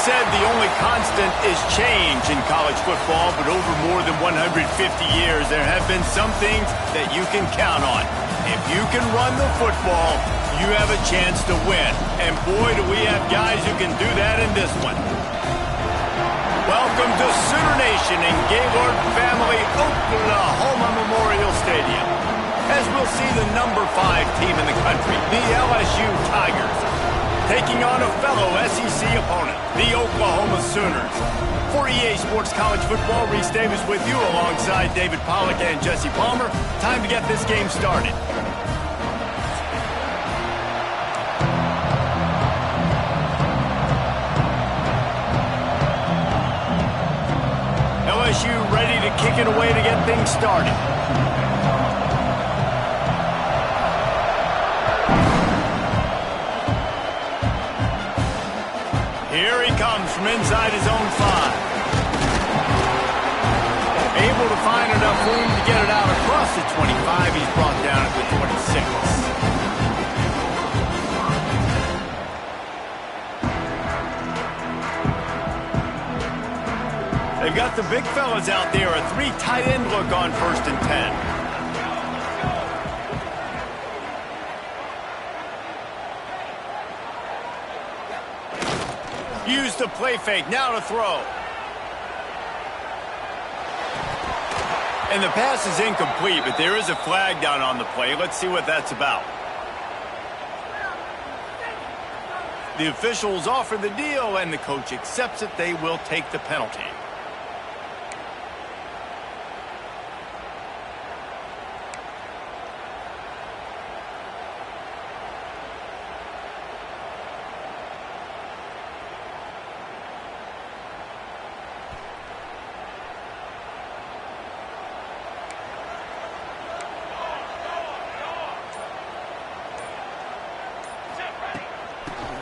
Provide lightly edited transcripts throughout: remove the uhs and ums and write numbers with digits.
said the only constant is change in college football, but over more than 150 years, there have been some things that you can count on. If you can run the football, you have a chance to win. And boy, do we have guys who can do that in this one. Welcome to Sooner Nation in Gaylord Family Oklahoma Memorial Stadium, as we'll see the number 5 team in the country, the LSU Tigers, taking on a fellow SEC opponent, the Oklahoma Sooners. For EA Sports College Football, Reese Davis with you alongside David Pollack and Jesse Palmer. Time to get this game started. LSU ready to kick it away to get things started. Here he comes from inside his own 5. Able to find enough room to get it out across the 25. He's brought down at the 26. They've got the big fellas out there. A 3 tight end look on 1st and 10. Use the play fake, now to throw. And the pass is incomplete, but there is a flag down on the play. Let's see what that's about. The officials offer the deal, and the coach accepts it. They will take the penalty.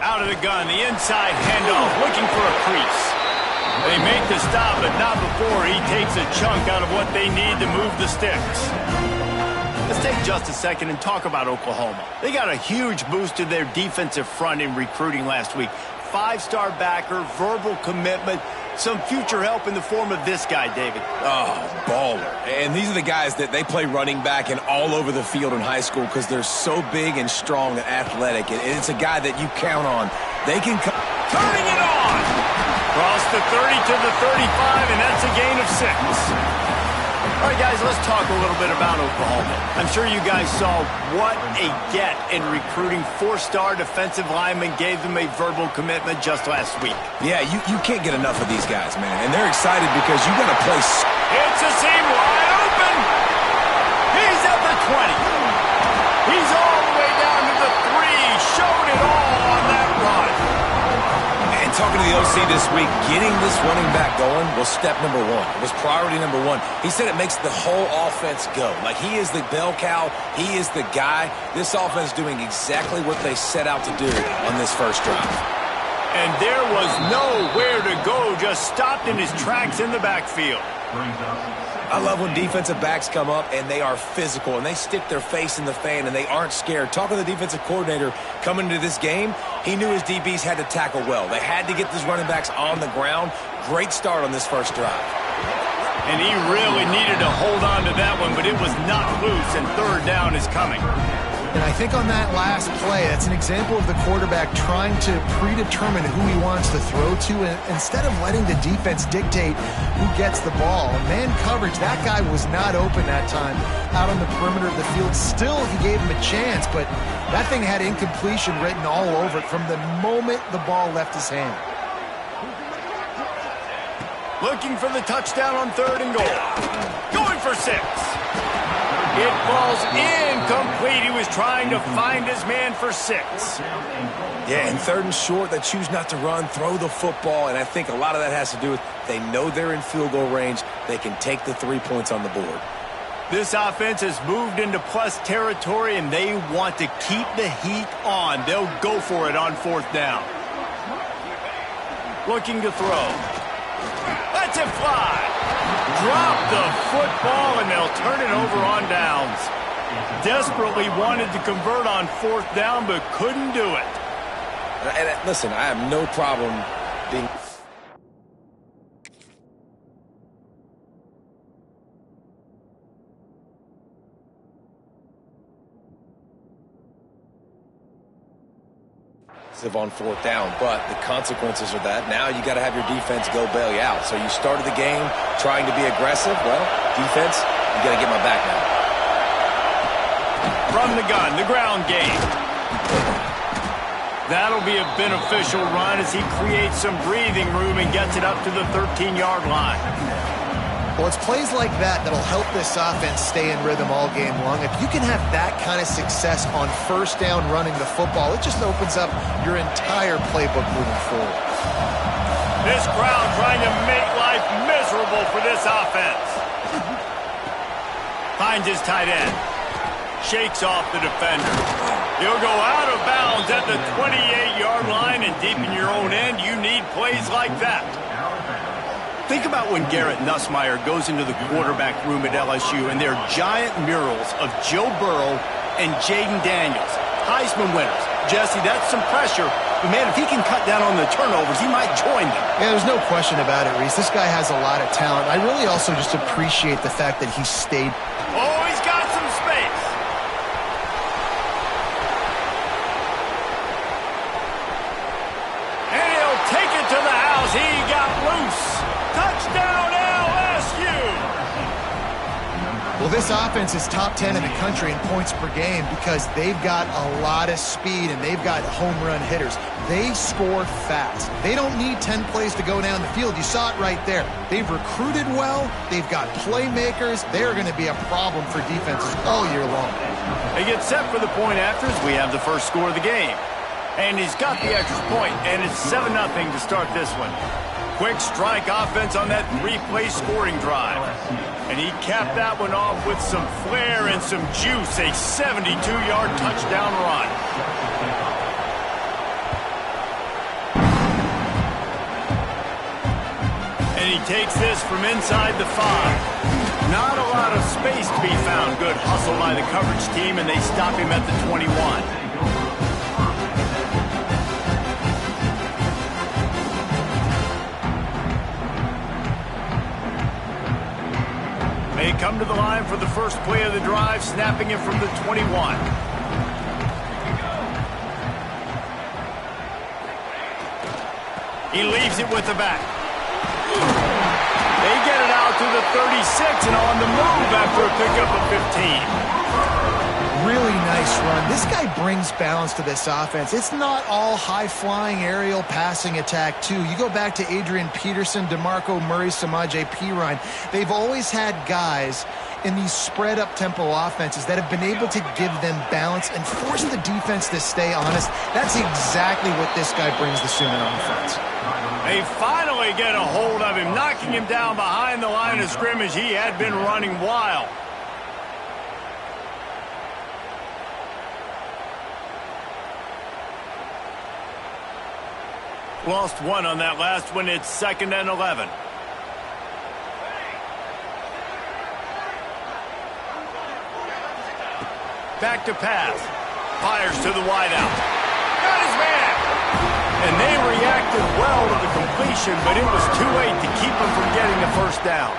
Out of the gun, the inside handoff, looking for a crease. They make the stop, but not before he takes a chunk out of what they need to move the sticks. Let's take just a second and talk about Oklahoma. They got a huge boost to their defensive front in recruiting last week. 5-star backer, verbal commitment, some future help in the form of this guy, David. Oh, baller. And these are the guys that they play running back and all over the field in high school because they're so big and strong and athletic. And it's a guy that you count on. They can come. Turning it on! Cross the 30 to the 35, and that's a gain of 6. All right, guys, let's talk a little bit about Oklahoma. I'm sure you guys saw what a get in recruiting. 4-star defensive linemen gave them a verbal commitment just last week. Yeah, you can't get enough of these guys, man. And they're excited because you got to play. It's a seam wide open. He's at the 20. He's all the way down to the 3. Showed it all on that run. And talking to the OC this week, getting this running back going was step number 1. It was priority number 1. He said it makes the whole offense go. Like, he is the bell cow. He is the guy. This offense doing exactly what they set out to do on this first drive. And there was nowhere to go, just stopped in his tracks in the backfield. I love when defensive backs come up and they are physical and they stick their face in the fan and they aren't scared. Talking to the defensive coordinator coming into this game, he knew his DBs had to tackle well. They had to get these running backs on the ground. Great start on this first drive. And he really needed to hold on to that one, but it was not loose, and 3rd down is coming. And I think on that last play, that's an example of the quarterback trying to predetermine who he wants to throw to, and instead of letting the defense dictate who gets the ball. Man coverage, that guy was not open that time out on the perimeter of the field. Still, he gave him a chance, but that thing had incompletion written all over it from the moment the ball left his hand. Looking for the touchdown on 3rd and goal. Going for 6. It falls incomplete. He was trying to find his man for 6. Yeah, and 3rd and short, they choose not to run, throw the football, and I think a lot of that has to do with they know they're in field goal range. They can take the 3 points on the board. This offense has moved into plus territory, and they want to keep the heat on. They'll go for it on 4th down. Looking to throw. Lets it fly. Drop the football, and they'll turn it over on downs. Desperately wanted to convert on 4th down, but couldn't do it. And listen, I have no problem being on fourth down, but the consequences are that now you got to have your defense go bail you out. So you started the game trying to be aggressive. Well, defense, you got to get my back now. From the gun, the ground game. That'll be a beneficial run as he creates some breathing room and gets it up to the 13-yard line. Well, it's plays like that that'll help this offense stay in rhythm all game long. If you can have that kind of success on first down running the football, it just opens up your entire playbook moving forward. This crowd trying to make life miserable for this offense. Finds his tight end. Shakes off the defender. He'll go out of bounds at the 28-yard line, and deep in your own end, you need plays like that. Think about when Garrett Nussmeier goes into the quarterback room at LSU and there are giant murals of Joe Burrow and Jaden Daniels, Heisman winners. Jesse, that's some pressure. But, man, if he can cut down on the turnovers, he might join them. Yeah, there's no question about it, Reese. This guy has a lot of talent. I really also just appreciate the fact that he stayed. Oh, he's got some space. And he'll take it to the house. He got loose. Touchdown, LSU! Well, this offense is top 10 in the country in points per game because they've got a lot of speed and they've got home run hitters. They score fast. They don't need 10 plays to go down the field. You saw it right there. They've recruited well. They've got playmakers. They're going to be a problem for defenses all year long. They get set for the point after as we have the first score of the game. And he's got the extra point, and it's 7-0 to start this one. Quick strike offense on that three-play scoring drive. And he capped that one off with some flair and some juice, a 72-yard touchdown run. And he takes this from inside the 5. Not a lot of space to be found. Good hustle by the coverage team, and they stop him at the 21. They come to the line for the first play of the drive, snapping it from the 21. He leaves it with the back. They get it out to the 36 and on the move after a pickup of 15. Really nice run. This guy brings balance to this offense. It's not all high-flying aerial passing attack, too. You go back to Adrian Peterson, DeMarco Murray, Samaje Perine. They've always had guys in these spread-up tempo offenses that have been able to give them balance and force the defense to stay honest. That's exactly what this guy brings the Sooner offense. They finally get a hold of him, knocking him down behind the line of scrimmage. He had been running wild. Lost one on that last one. It's 2nd and 11. Back to pass. Fires to the wideout. Got his man. And they reacted well to the completion, but it was too late to keep him from getting the first down.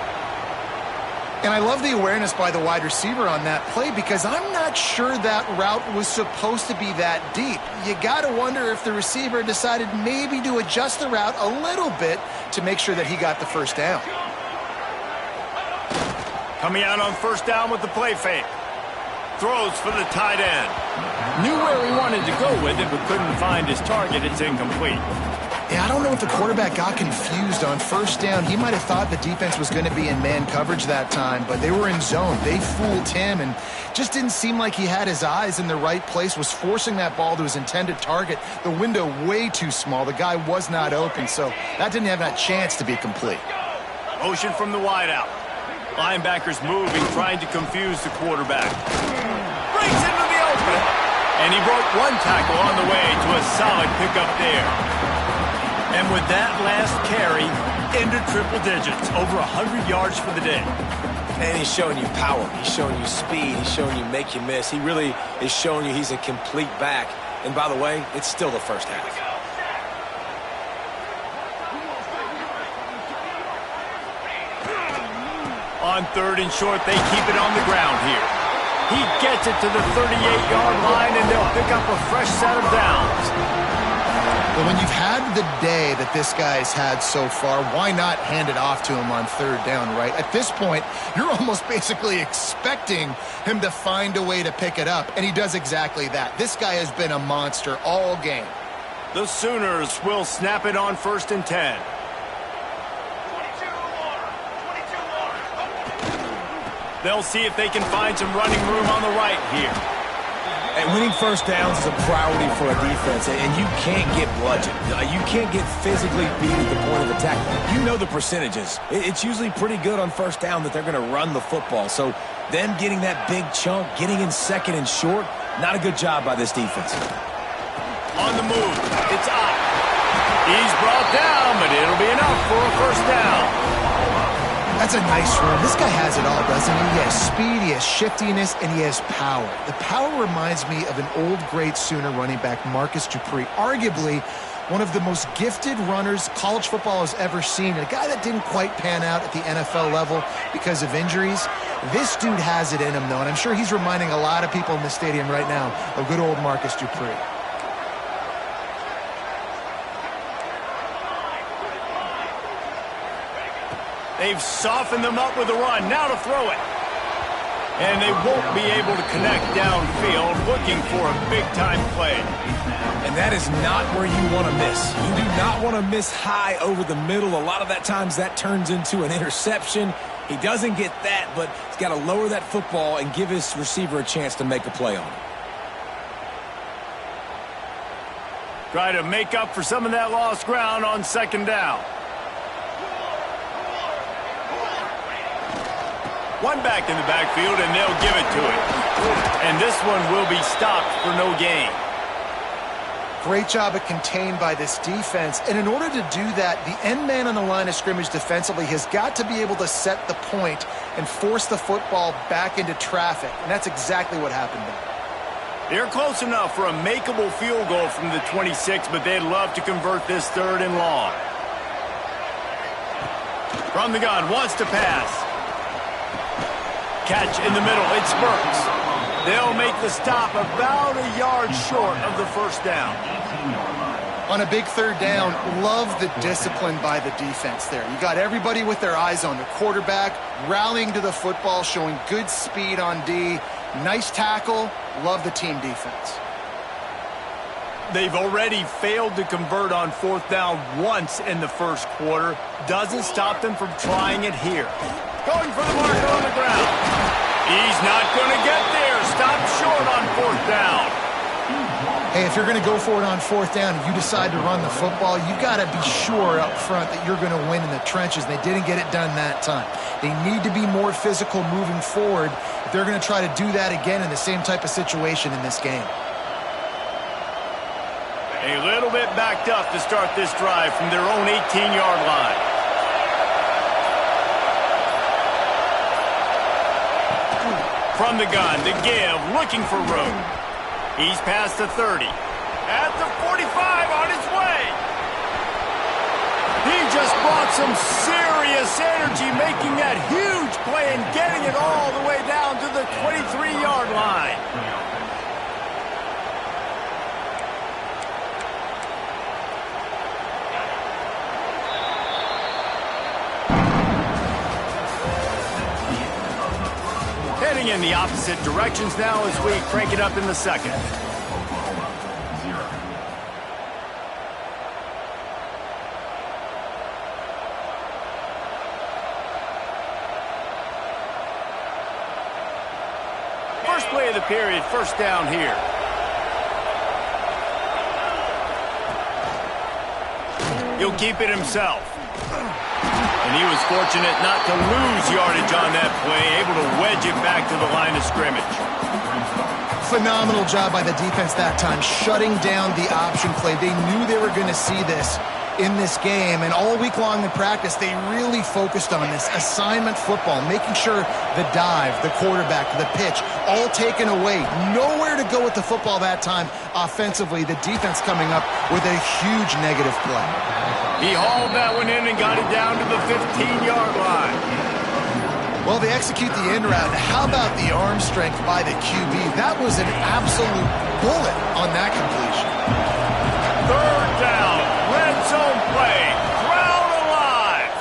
And I love the awareness by the wide receiver on that play because I'm not sure that route was supposed to be that deep. You got to wonder if the receiver decided maybe to adjust the route a little bit to make sure that he got the first down. Coming out on first down with the play fake. Throws for the tight end. Knew where he wanted to go with it, but couldn't find his target. It's incomplete. Yeah, I don't know if the quarterback got confused on first down. He might have thought the defense was going to be in man coverage that time, but they were in zone. They fooled him and just didn't seem like he had his eyes in the right place, was forcing that ball to his intended target. The window way too small. The guy was not open, so that didn't have that chance to be complete. Motion from the wideout. Linebackers moving, trying to confuse the quarterback. Breaks into the open. And he broke one tackle on the way to a solid pickup there. And with that last carry, into triple digits, over 100 yards for the day. And he's showing you power. He's showing you speed. He's showing you make you miss. He really is showing you he's a complete back. And by the way, it's still the first half. On 3rd and short, they keep it on the ground here. He gets it to the 38-yard line, and they'll pick up a fresh set of downs. Well, when you've had the day that this guy's had so far, why not hand it off to him on third down, right? At this point, you're almost basically expecting him to find a way to pick it up, and he does exactly that. This guy has been a monster all game. The Sooners will snap it on 1st and 10. They'll see if they can find some running room on the right here. And winning first downs is a priority for a defense, and you can't get bludgeoned. You can't get physically beat at the point of attack. You know the percentages. It's usually pretty good on first down that they're going to run the football. So them getting that big chunk, getting in second and short, not a good job by this defense. On the move, it's up. He's brought down, but it'll be enough for a first down. That's a nice run. This guy has it all, doesn't he? He has speed, he has shiftiness, and he has power. The power reminds me of an old great Sooner running back, Marcus Dupree, arguably one of the most gifted runners college football has ever seen. And a guy that didn't quite pan out at the NFL level because of injuries. This dude has it in him, though, and I'm sure he's reminding a lot of people in the stadium right now of good old Marcus Dupree. They've softened them up with a run. Now to throw it. And they won't be able to connect downfield, looking for a big-time play. And that is not where you want to miss. You do not want to miss high over the middle. A lot of that times that turns into an interception. He doesn't get that, but he's got to lower that football and give his receiver a chance to make a play on it. Try to make up for some of that lost ground on 2nd down. One back in the backfield, and they'll give it to him. And this one will be stopped for no gain. Great job at contained by this defense. And in order to do that, the end man on the line of scrimmage defensively has got to be able to set the point and force the football back into traffic. And that's exactly what happened there. They're close enough for a makeable field goal from the 26, but they'd love to convert this 3rd and long. From the gun, wants to pass. Catch in the middle, it spurts. They'll make the stop about a yard short of the first down. On a big 3rd down, love the discipline by the defense there. You got everybody with their eyes on the quarterback, rallying to the football, showing good speed on D. Nice tackle. Love the team defense. They've already failed to convert on 4th down once in the first quarter. Doesn't stop them from trying it here. Going for the marker on the ground. He's not going to get there. Stop short on 4th down. Hey, if you're going to go for it on 4th down and you decide to run the football, you've got to be sure up front that you're going to win in the trenches. They didn't get it done that time. They need to be more physical moving forward if they're going to try to do that again in the same type of situation in this game. A little bit backed up to start this drive from their own 18-yard line. From the gun, to give, looking for room. He's past the 30. At the 45, on his way. He just brought some serious energy, making that huge play and getting it all the way down to the 23-yard line. Heading in the opposite directions now as we crank it up in the 2nd. First play of the period, first down here. He'll keep it himself. And he was fortunate not to lose yardage on that play, able to wedge it back to the line of scrimmage. Phenomenal job by the defense that time, shutting down the option play. They knew they were going to see this in this game, and all week long in practice, they really focused on this assignment football, making sure the dive, the quarterback, the pitch, all taken away. Nowhere to go with the football that time offensively. The defense coming up with a huge negative play. He hauled that one in and got it down to the 15-yard line. Well, they execute the end route. How about the arm strength by the QB? That was an absolute bullet on that completion. 3rd down. Red zone play. Crowd alive.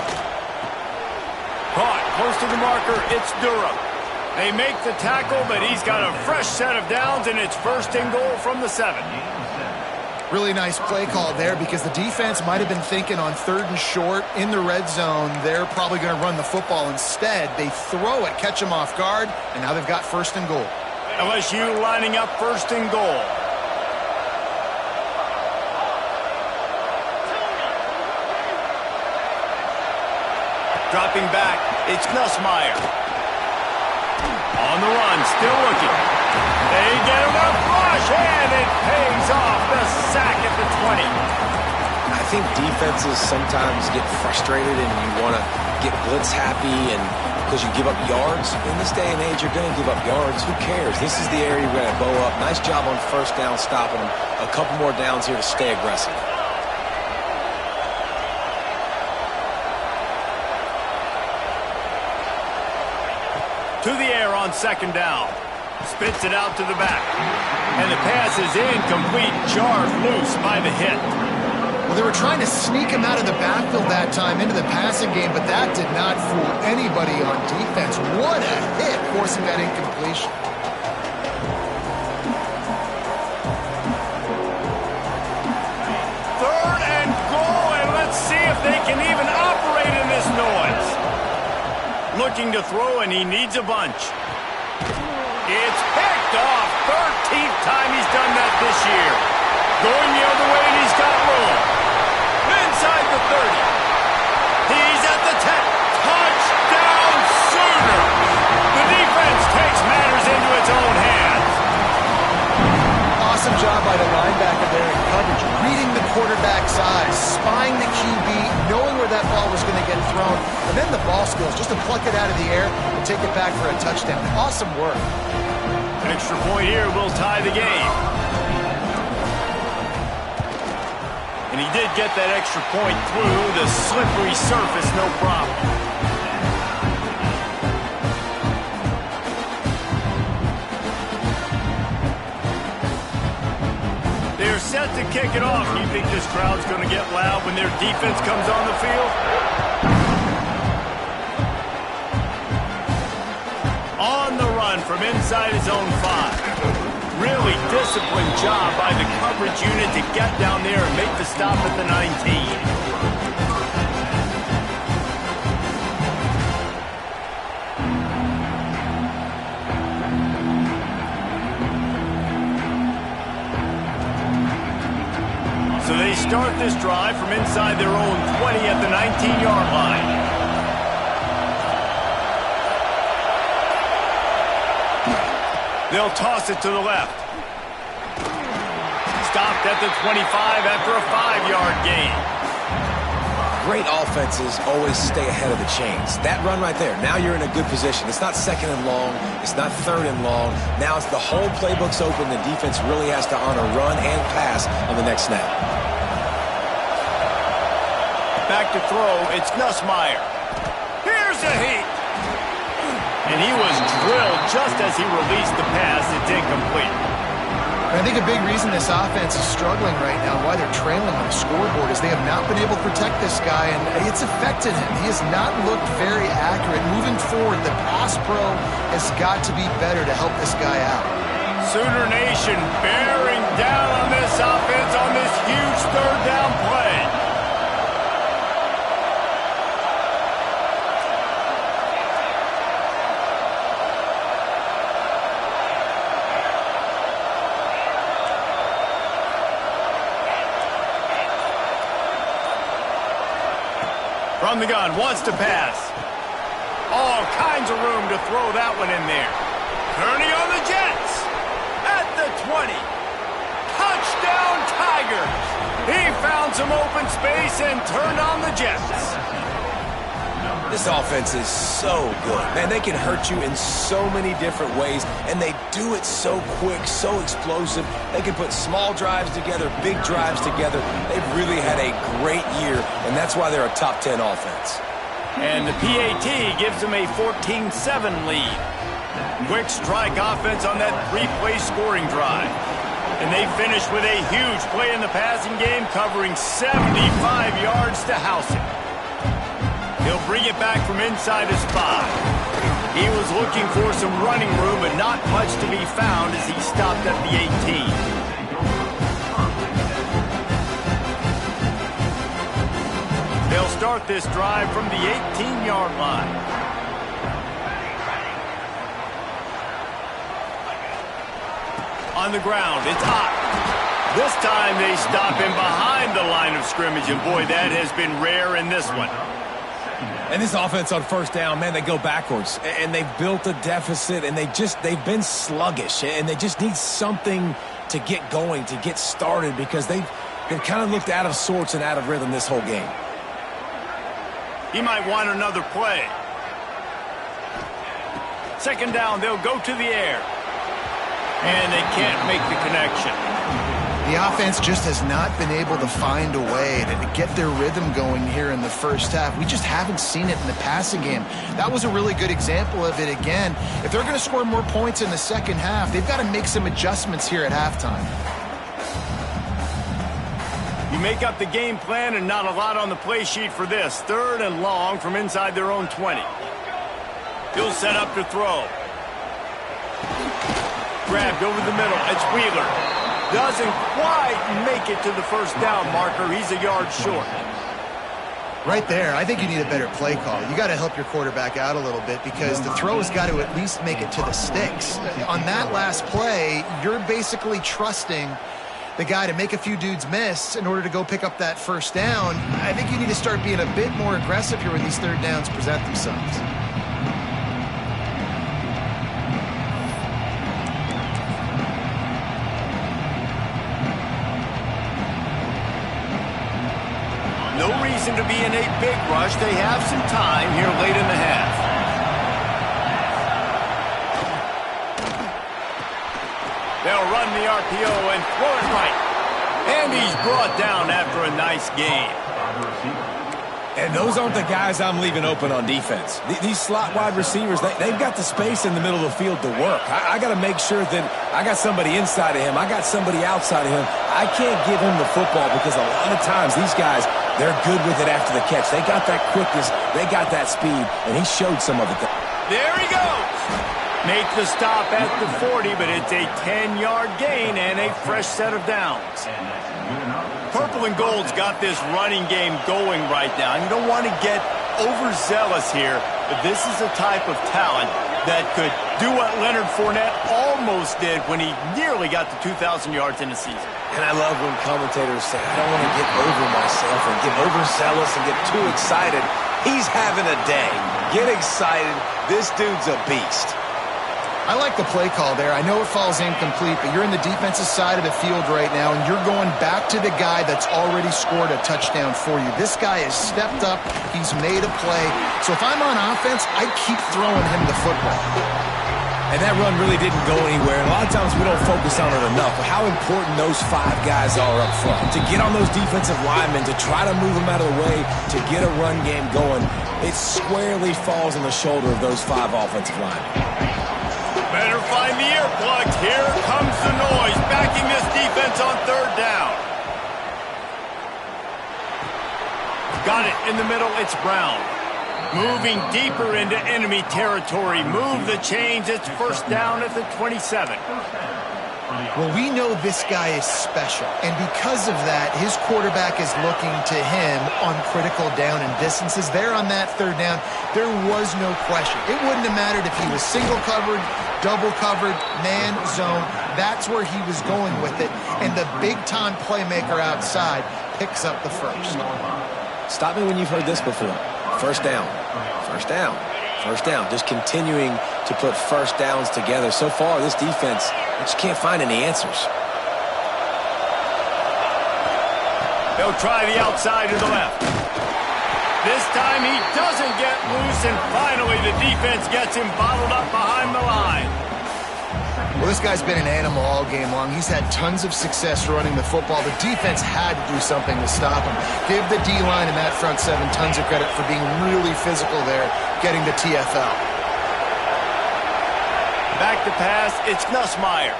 Caught close to the marker. It's Durham. They make the tackle, but he's got a fresh set of downs, and it's 1st and goal from the 7. Really nice play call there because the defense might have been thinking on 3rd and short in the red zone. They're probably going to run the football instead. They throw it, catch them off guard, and now they've got 1st and goal. LSU lining up 1st and goal. Dropping back, it's Nussmeier. On the run, still looking. They get him a rush, and it pays off the sack at the 20. I think defenses sometimes get frustrated and you want to get blitz happy and because you give up yards. In this day and age, you're going to give up yards. Who cares? This is the area you're going to bow up. Nice job on 1st down, stopping them. A couple more downs here to stay aggressive. To the air on 2nd down. Spits it out to the back. And the pass is incomplete. Jarred loose by the hit. Well, they were trying to sneak him out of the backfield that time into the passing game, but that did not fool anybody on defense. What a hit, forcing that incompletion. Third and goal, and let's see if they can even operate in this noise. Looking to throw, and he needs a bunch. It's picked off. 13th time he's done that this year. Going the other way, and he's got room. Inside the 30. He's at the 10. Touchdown, Sooners! The defense takes matters into its own hands. Awesome job by the linebacker there in coverage, reading the quarterback's eyes, spying the QB, knowing where that ball was going to get thrown, and then the ball skills just to pluck it out of the air and take it back for a touchdown. Awesome work. Extra point here will tie the game. And he did get that extra point through the slippery surface, no problem. They're set to kick it off. Do you think this crowd's going to get loud when their defense comes on the field? On the run from inside his own 5. Really disciplined job by the coverage unit to get down there and make the stop at the 19. So they start this drive from inside their own 20 at the 19-yard line. They'll toss it to the left. Stopped at the 25 after a 5-yard gain. Great offenses always stay ahead of the chains. That run right there, now you're in a good position. It's not 2nd and long. It's not 3rd and long. Now it's the whole playbook's open. The defense really has to honor run and pass on the next snap. Back to throw, it's Nussmeier. Here's a heat. And he was drilled just as he released the pass. It's incomplete. I think a big reason this offense is struggling right now, why they're trailing on the scoreboard, is they have not been able to protect this guy, and it's affected him. He has not looked very accurate. Moving forward, the pass pro has got to be better to help this guy out. Sooner Nation bearing down on this offense on this huge 3rd down play. From the gun, wants to pass. All kinds of room to throw that one in there. Turning on the Jets. At the 20. Touchdown Tigers. He found some open space and turned on the Jets. This offense is so good. Man, they can hurt you in so many different ways, and they do it so quick, so explosive. They can put small drives together, big drives together. They've really had a great year, and that's why they're a top 10 offense. And the PAT gives them a 14-7 lead. Quick strike offense on that 3-play scoring drive. And they finish with a huge play in the passing game, covering 75 yards to house it. He'll bring it back from inside his 5. He was looking for some running room, but not much to be found as he stopped at the 18. They'll start this drive from the 18-yard line. On the ground, it's Ott. This time they stop him behind the line of scrimmage, and boy, that has been rare in this one. And this offense on first down, man, they go backwards. And they've built a deficit, and they've been sluggish. And they just need something to get going, to get started, because they've kind of looked out of sorts and out of rhythm this whole game. He might want another play. Second down, they'll go to the air. And they can't make the connection. The offense just has not been able to find a way to get their rhythm going here in the first half. We just haven't seen it in the passing game. That was a really good example of it again. If they're going to score more points in the second half, they've got to make some adjustments here at halftime. You make up the game plan and not a lot on the play sheet for this. 3rd and long from inside their own 20. He'll set up to throw. Grabbed over the middle. It's Wheeler. Doesn't quite make it to the first down marker. He's a yard short. Right there, I think you need a better play call. You got to help your quarterback out a little bit because the throw has got to at least make it to the sticks. On that last play, you're basically trusting the guy to make a few dudes miss in order to go pick up that first down. I think you need to start being a bit more aggressive here when these third downs present themselves. No reason to be in a big rush. They have some time here late in the half. They'll run the RPO and throw it right. And he's brought down after a nice game. And those aren't the guys I'm leaving open on defense. These slot wide receivers, they've got the space in the middle of the field to work. I got to make sure that I got somebody inside of him. I got somebody outside of him. I can't give him the football because a lot of times these guys, they're good with it after the catch. They got that quickness. They got that speed, and he showed some of it. There he goes. Make the stop at the 40, but it's a 10-yard gain and a fresh set of downs. Purple and gold's got this running game going right now. You don't want to get overzealous here, but this is a type of talent that could do what Leonard Fournette almost did when he nearly got to 2,000 yards in a season. And I love when commentators say, I don't want to get over myself and get overzealous and get too excited. He's having a day. Get excited. This dude's a beast. I like the play call there. I know it falls incomplete, but you're in the defensive side of the field right now, and you're going back to the guy that's already scored a touchdown for you. This guy has stepped up. He's made a play. So if I'm on offense, I keep throwing him the football. And that run really didn't go anywhere. And a lot of times we don't focus on it enough, but how important those 5 guys are up front. To get on those defensive linemen, to try to move them out of the way, to get a run game going, it squarely falls on the shoulder of those 5 offensive linemen. Better find the earplugs. Here comes the noise, backing this defense on 3rd down. Got it in the middle. It's Brown. Moving deeper into enemy territory. Move the chains. It's first down at the 27. Well, we know this guy is special, and because of that, his quarterback is looking to him on critical down and distances. There on that 3rd down, there was no question. It wouldn't have mattered if he was single covered, double covered, man, zone. That's where he was going with it, and the big-time playmaker outside picks up the first. Stop me when you've heard this before. First down, first down, first down. Just continuing to put first downs together. So far, this defense, I just can't find any answers. They'll try the outside to the left. This time he doesn't get loose, and finally the defense gets him bottled up behind the line. Well, this guy's been an animal all game long. He's had tons of success running the football. The defense had to do something to stop him. Give the D-line and that front 7 tons of credit for being really physical there, getting the TFL. Back to pass, it's Nussmeier.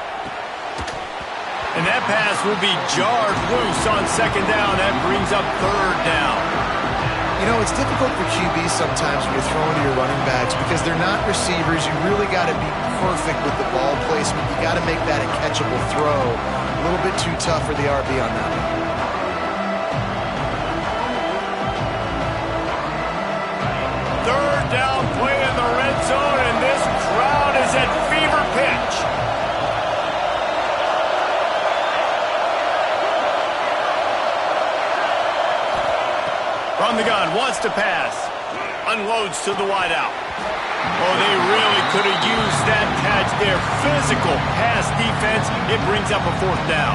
And that pass will be jarred loose on second down. That brings up third down. You know, it's difficult for QBs sometimes when you're throwing to your running backs because they're not receivers. You really got to be perfect with the ball placement. You got to make that a catchable throw. A little bit too tough for the RB on that one. Third down play in the red zone, and this crowd is at fever pitch. From the gun, wants to pass. Unloads to the wideout. Oh, they really could have used that catch there. Physical pass defense. It brings up a fourth down.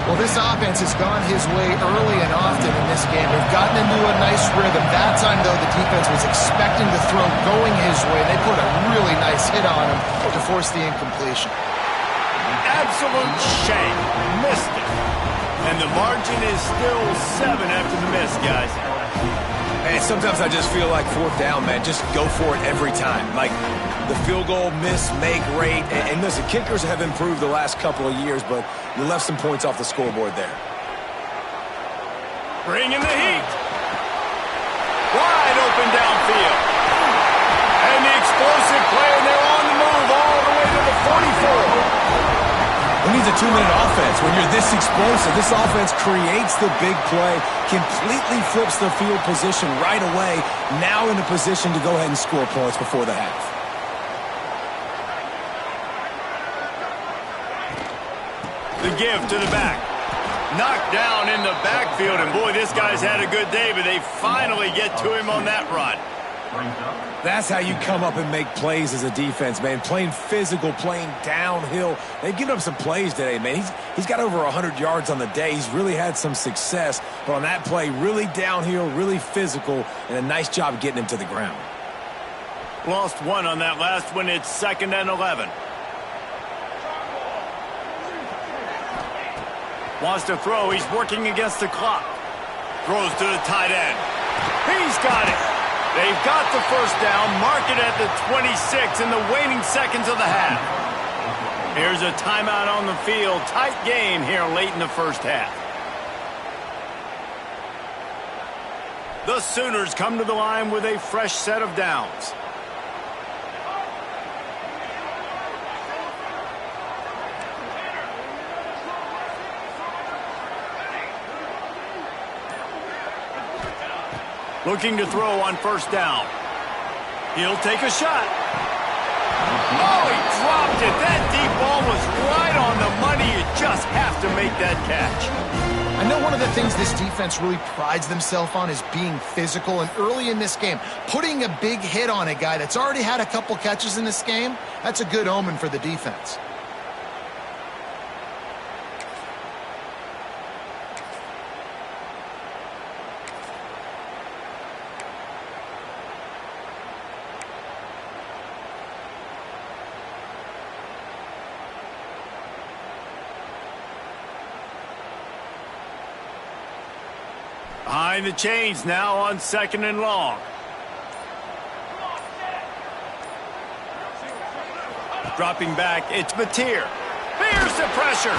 Well, this offense has gone his way early and often in this game. They've gotten into a nice rhythm. That time, though, the defense was expecting the throw going his way. They put a really nice hit on him to force the incompletion. Absolute shame. Missed it. And the margin is still 7 after the miss, guys. And sometimes I just feel like fourth down, man. Just go for it every time. Like the field goal miss, make rate. And listen, kickers have improved the last couple of years, but you left some points off the scoreboard there. Bringing the heat. Wide open downfield. And the explosive play, and they're on the move all the way to the 44. Who needs a 2-minute offense? When you're this explosive, this offense creates the big play, completely flips the field position right away, now in a position to go ahead and score points before the half. The give to the back. Knocked down in the backfield, and boy, this guy's had a good day, but they finally get to him on that run. That's how you come up and make plays as a defense, man. Playing physical, playing downhill. They've given up some plays today, man. He's got over 100 yards on the day. He's really had some success. But on that play, really downhill, really physical, and a nice job getting him to the ground. Lost one on that last one. It's 2nd and 11. Wants to throw. He's working against the clock. Throws to the tight end. He's got it. They've got the first down, mark it at the 26 in the waning seconds of the half. Here's a timeout on the field. Tight game here late in the first half. The Sooners come to the line with a fresh set of downs. Looking to throw on first down. He'll take a shot. Oh, he dropped it. That deep ball was right on the money. You just have to make that catch. I know one of the things this defense really prides themselves on is being physical, and early in this game, putting a big hit on a guy that's already had a couple catches in this game, that's a good omen for the defense. Behind the chains now on 2nd and long. Dropping back, it's Mateer. Fears the pressure.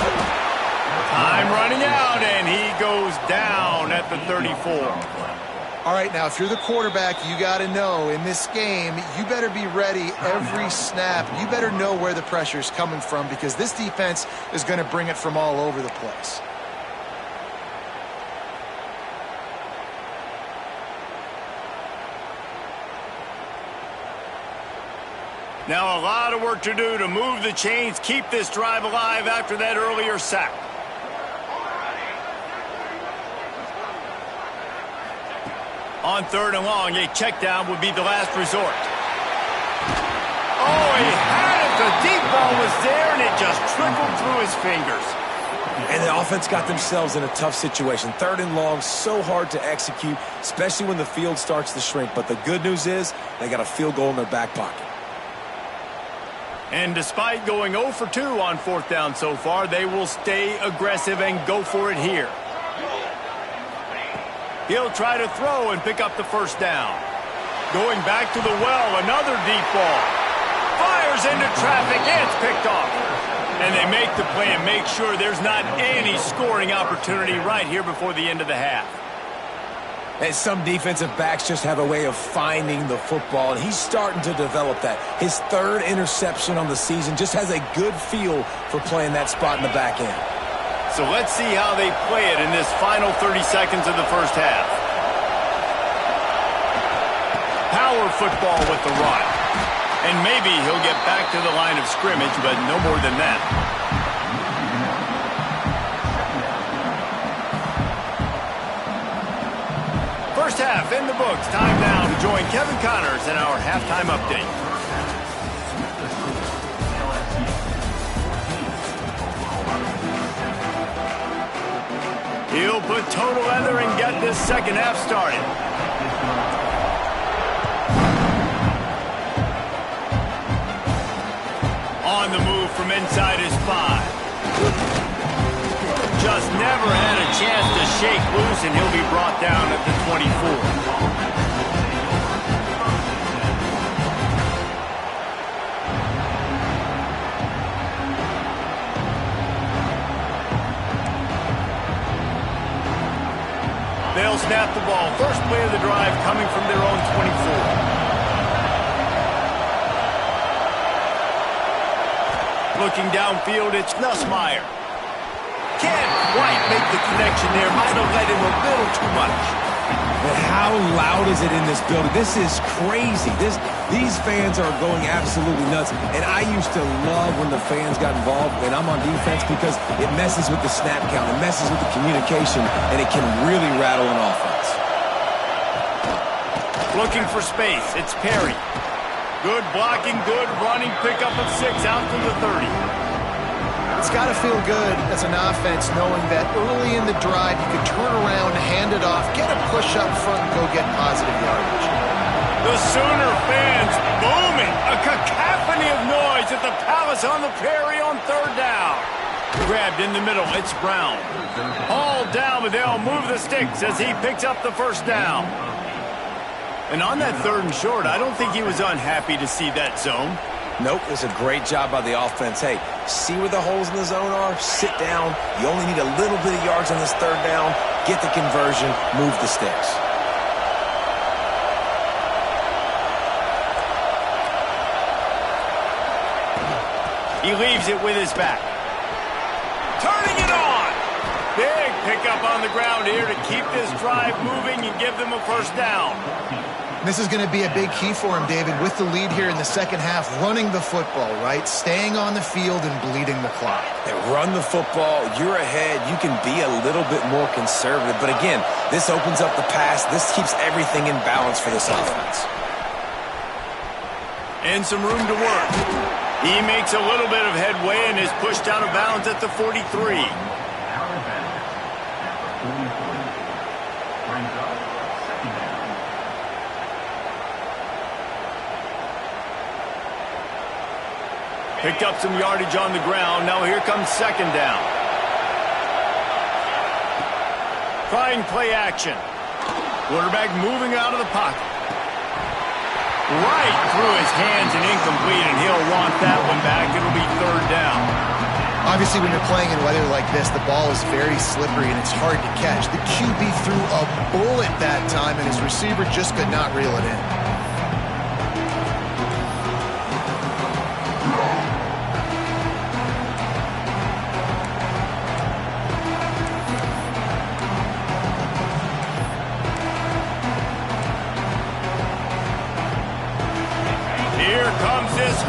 Time running out, and he goes down at the 34. All right, now, if you're the quarterback, you got to know in this game, you better be ready every snap. You better know where the pressure is coming from because this defense is going to bring it from all over the place. Now a lot of work to do to move the chains, keep this drive alive after that earlier sack. On 3rd and long, a check down would be the last resort. Oh, he had it. The deep ball was there, and it just trickled through his fingers. And the offense got themselves in a tough situation. 3rd and long, so hard to execute, especially when the field starts to shrink. But the good news is they got a field goal in their back pocket. And despite going 0 for 2 on 4th down so far, they will stay aggressive and go for it here. He'll try to throw and pick up the first down. Going back to the well, another deep ball. Fires Fires into traffic. It's picked off. And they make the play and make sure there's not any scoring opportunity right here before the end of the half. And some defensive backs just have a way of finding the football, and he's starting to develop that. His third interception on the season, just has a good feel for playing that spot in the back end. So let's see how they play it in this final 30 seconds of the first half. Power football with the run. And maybe he'll get back to the line of scrimmage, but no more than that. First half in the books. Time now to join Kevin Connors in our halftime update. He'll put total leather and get this second half started. On the move from inside his 5. Just never had a chance to shake loose, and he'll be brought down at the 24. They'll snap the ball. First play of the drive coming from their own 24. Looking downfield, it's Nussmeier. Can't quite make the connection there. Might have let him a little too much. But how loud is it in this building? This is crazy. These fans are going absolutely nuts. And I used to love when the fans got involved, and I'm on defense, because it messes with the snap count. It messes with the communication, and it can really rattle an offense. Looking for space. It's Perry. Good blocking, good running. Pickup of 6 out to the 30. It's got to feel good as an offense knowing that early in the drive you could turn around, hand it off, get a push up front, and go get positive yardage. The Sooner fans booming. A cacophony of noise at the Palace on the Prairie on third down. Grabbed in the middle. It's Brown. All down, but they'll move the sticks as he picks up the first down. And on that 3rd and short, I don't think he was unhappy to see that zone. Nope, it was a great job by the offense. Hey, see where the holes in the zone are? Sit down. You only need a little bit of yards on this 3rd down. Get the conversion. Move the sticks. He leaves it with his back. Turning it on. Big pickup on the ground here to keep this drive moving and give them a first down. This is going to be a big key for him, David, with the lead here in the second half, running the football, right? Staying on the field and bleeding the clock. And run the football. You're ahead. You can be a little bit more conservative. But again, this opens up the pass. This keeps everything in balance for this offense. And some room to work. He makes a little bit of headway and is pushed out of bounds at the 43. Picked up some yardage on the ground. Now here comes second down. Trying play action. Quarterback moving out of the pocket. Right through his hands and incomplete, and he'll want that one back. It'll be third down. Obviously, when you're playing in weather like this, the ball is very slippery and it's hard to catch. The QB threw a bullet that time, and his receiver just could not reel it in.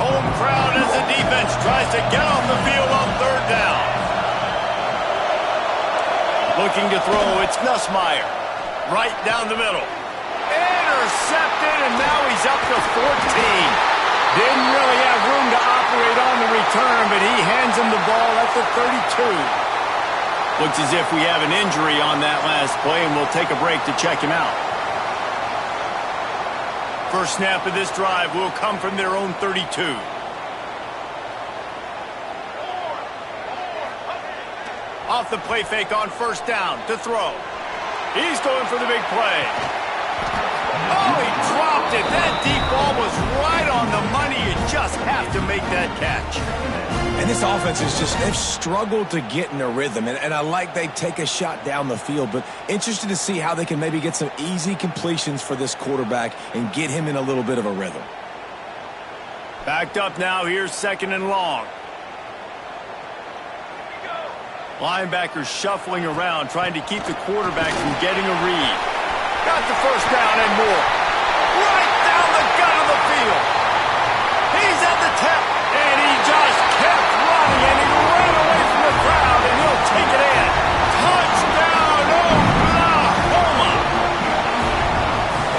Home crowd as the defense tries to get off the field on third down. Looking to throw, it's Nussmeier. Right down the middle. Intercepted, and now he's up to 14. Didn't really have room to operate on the return, but he hands him the ball at the 32. Looks as if we have an injury on that last play, and we'll take a break to check him out. First snap of this drive will come from their own 32. Off the play fake on first down to throw. He's going for the big play. Oh, he dropped it. That deep ball was right on the money. You just just have to make that catch. And this offense is they've struggled to get in a rhythm. And I like they take a shot down the field, but interested to see how they can maybe get some easy completions for this quarterback and get him in a little bit of a rhythm. Backed up now, here's 2nd and long. Linebackers shuffling around, trying to keep the quarterback from getting a read. Got the first down and more. Right down the gut of the field. He's at the tip, and he just kept running, and he ran away from the crowd, and he'll take it in. Touchdown, Oklahoma!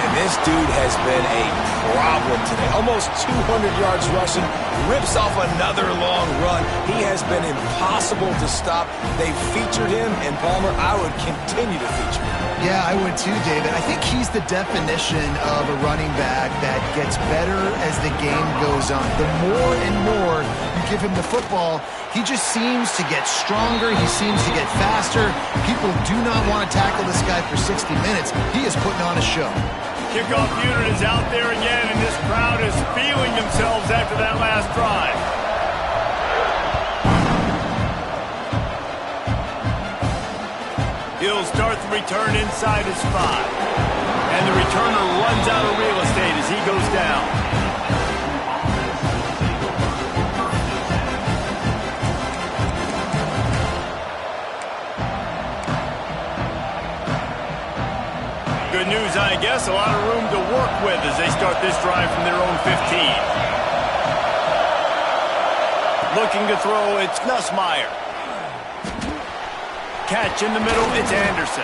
And this dude has been a problem today. Almost 200 yards rushing, rips off another long run. He has been impossible to stop. They've featured him, and Palmer, I would continue to feature him. Yeah, I would too, David. I think he's the definition of a running back that gets better as the game goes on. The more and more you give him the football, he just seems to get stronger. He seems to get faster. People do not want to tackle this guy for 60 minutes. He is putting on a show. Kickoff unit is out there again, and this crowd is feeling themselves after that last drive. He'll start the return inside his 5. And the returner runs out of real estate as he goes down. Good news, I guess. A lot of room to work with as they start this drive from their own 15. Looking to throw, it's Nussmeier. Catch in the middle, it's Anderson.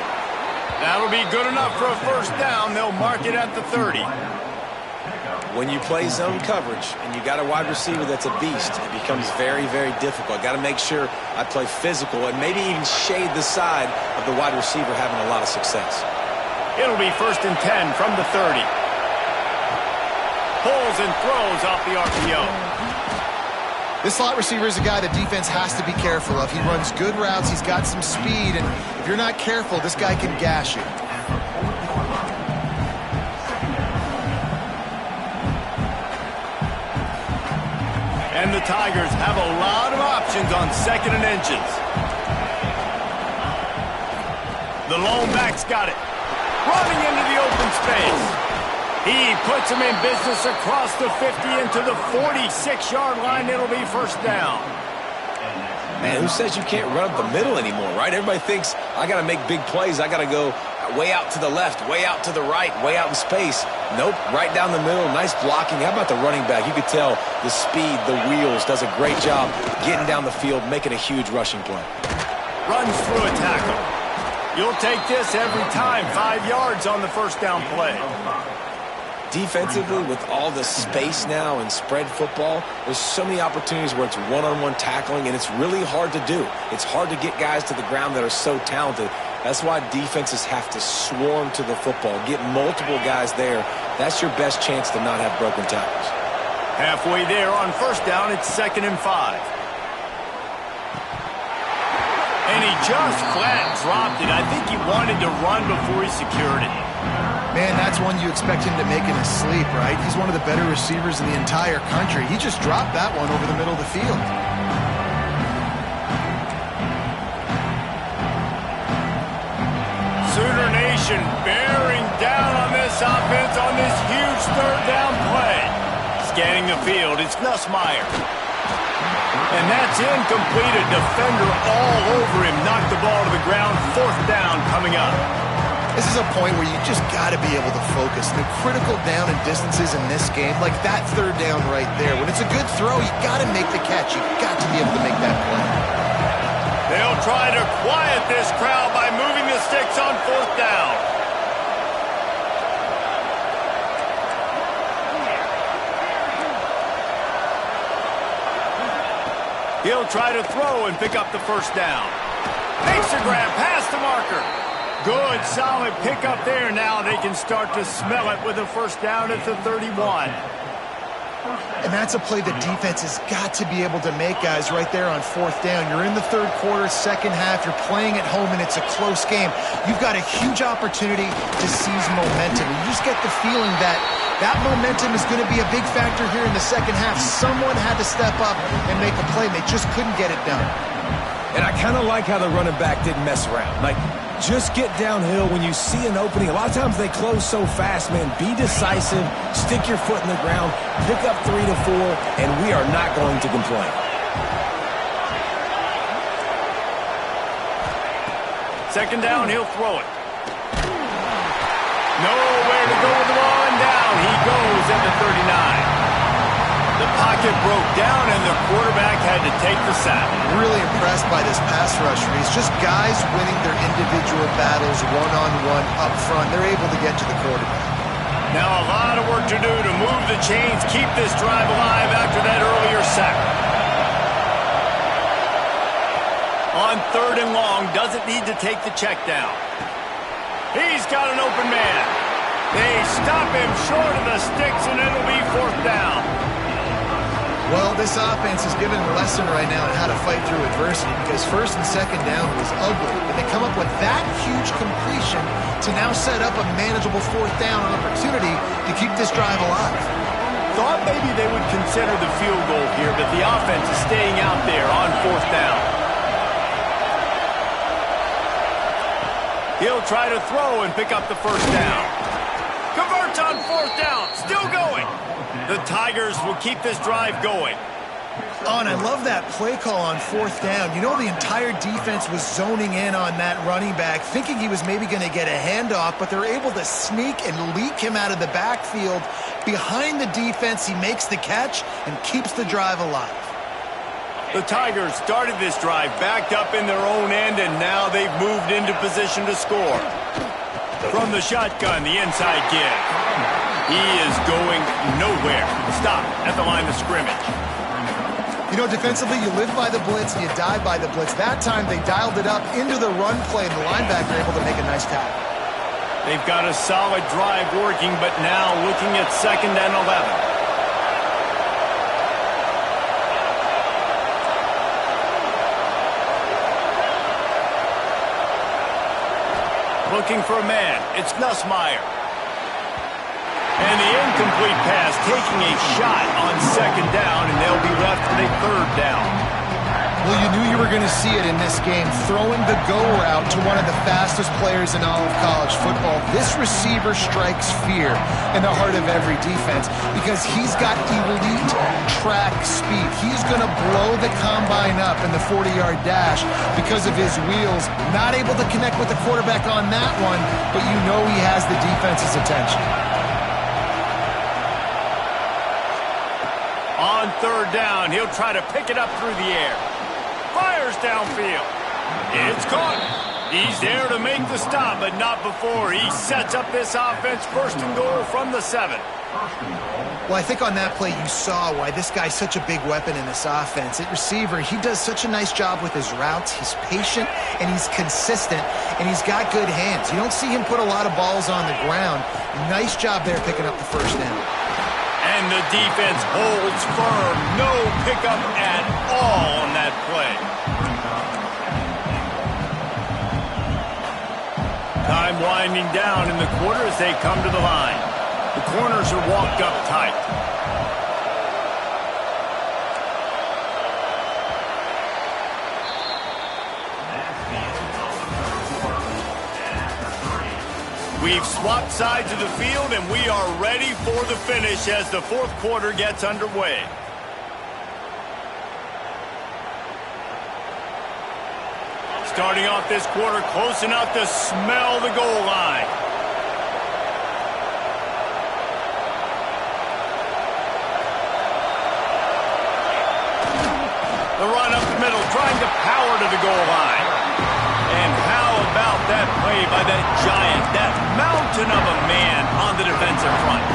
That'll be good enough for a first down. They'll mark it at the 30. When you play zone coverage and you got a wide receiver that's a beast, it becomes very, very difficult. Got to make sure I play physical and maybe even shade the side of the wide receiver having a lot of success. It'll be 1st and 10 from the 30. Pulls and throws off the RPO. This slot receiver is a guy the defense has to be careful of. He runs good routes. He's got some speed, and if you're not careful, this guy can gash you. And the Tigers have a lot of options on 2nd and inches. The lone back's got it. Running into the open space. He puts him in business across the 50 into the 46-yard line. It'll be first down. Man, who says you can't run up the middle anymore, right? Everybody thinks, I got to make big plays. I got to go way out to the left, way out to the right, way out in space. Nope, right down the middle, nice blocking. How about the running back? You could tell the speed, the wheels, does a great job getting down the field, making a huge rushing play. Runs through a tackle. You'll take this every time. 5 yards on the first down play. Defensively, with all the space now and spread football, there's so many opportunities where it's one-on-one tackling, and it's really hard to do. It's hard to get guys to the ground that are so talented. That's why defenses have to swarm to the football, get multiple guys there. That's your best chance to not have broken tackles. Halfway there on first down, it's 2nd and 5. And he just flat dropped it. I think he wanted to run before he secured it. Man, that's one you expect him to make in his sleep, right? He's one of the better receivers in the entire country. He just dropped that one over the middle of the field. Sooner Nation bearing down on this offense on this huge 3rd down play. Scanning the field, it's Nussmeier. And that's incomplete. A defender all over him. Knocked the ball to the ground. 4th down coming up. This is a point where you just got to be able to focus. The critical down and distances in this game, like that 3rd down right there. When it's a good throw, you got to make the catch. You got to be able to make that play. They'll try to quiet this crowd by moving the sticks on 4th down. He'll try to throw and pick up the first down. Makes a grab past the marker. Good, solid pickup there. Now they can start to smell it with a first down at the 31. And that's a play the defense has got to be able to make, guys, right there on fourth down. You're in the third quarter, second half. You're playing at home, and it's a close game. You've got a huge opportunity to seize momentum. You just get the feeling that that momentum is going to be a big factor here in the second half. Someone had to step up and make a play, and they just couldn't get it done. And I kind of like how the running back didn't mess around. Like, just get downhill when you see an opening. A lot of times they close so fast, man. Be decisive, stick your foot in the ground, pick up 3 to 4, and we are not going to complain. Second down, he'll throw it. Nowhere to go with the ball, and down he goes at the 39. The pocket broke down, and the quarterback had to take the sack. Really impressed by this pass rush, Reese. Just guys winning their individual battles one-on-one up front. They're able to get to the quarterback. Now a lot of work to do to move the chains, keep this drive alive after that earlier sack. On third and long, doesn't need to take the check down. He's got an open man. They stop him short of the sticks, and it'll be fourth down. Well, this offense is giving a lesson right now on how to fight through adversity, because first and second down was ugly, but they come up with that huge completion to now set up a manageable fourth down opportunity to keep this drive alive. Thought maybe they would consider the field goal here, but the offense is staying out there on fourth down. He'll try to throw and pick up the first down. Converts on fourth down, still going. The Tigers will keep this drive going. Oh, and I love that play call on fourth down. You know, the entire defense was zoning in on that running back, thinking he was maybe going to get a handoff, but they're able to sneak and leak him out of the backfield. Behind the defense, he makes the catch and keeps the drive alive. The Tigers started this drive backed up in their own end, and now they've moved into position to score. From the shotgun, the inside give. He is going nowhere. Stop at the line of scrimmage. You know, defensively, you live by the blitz and you die by the blitz. That time, they dialed it up into the run play, and the linebacker able to make a nice tackle. They've got a solid drive working, but now looking at second and 11. Looking for a man. It's Nussmeier. And the incomplete pass taking a shot on second down, and they'll be left with a third down. Well, you knew you were going to see it in this game, throwing the go route to one of the fastest players in all of college football. This receiver strikes fear in the heart of every defense because he's got elite track speed. He's going to blow the combine up in the 40-yard dash because of his wheels. Not able to connect with the quarterback on that one, but you know he has the defense's attention. On third down, he'll try to pick it up through the air. Fires downfield. It's caught. He's there to make the stop, but not before he sets up this offense first and goal from the 7. Well, I think on that play you saw why this guy's such a big weapon in this offense. At receiver, he does such a nice job with his routes. He's patient, and he's consistent, and he's got good hands. You don't see him put a lot of balls on the ground. Nice job there picking up the first down. And the defense holds firm. No pickup at all on that play. Time winding down in the quarter as they come to the line. The corners are walked up tight. We've swapped sides of the field, and we are ready for the finish as the fourth quarter gets underway. Starting off this quarter close enough to smell the goal line. The run up the middle, trying to power to the goal line. And how about that play by that giant, that mountain of a man on the defensive front?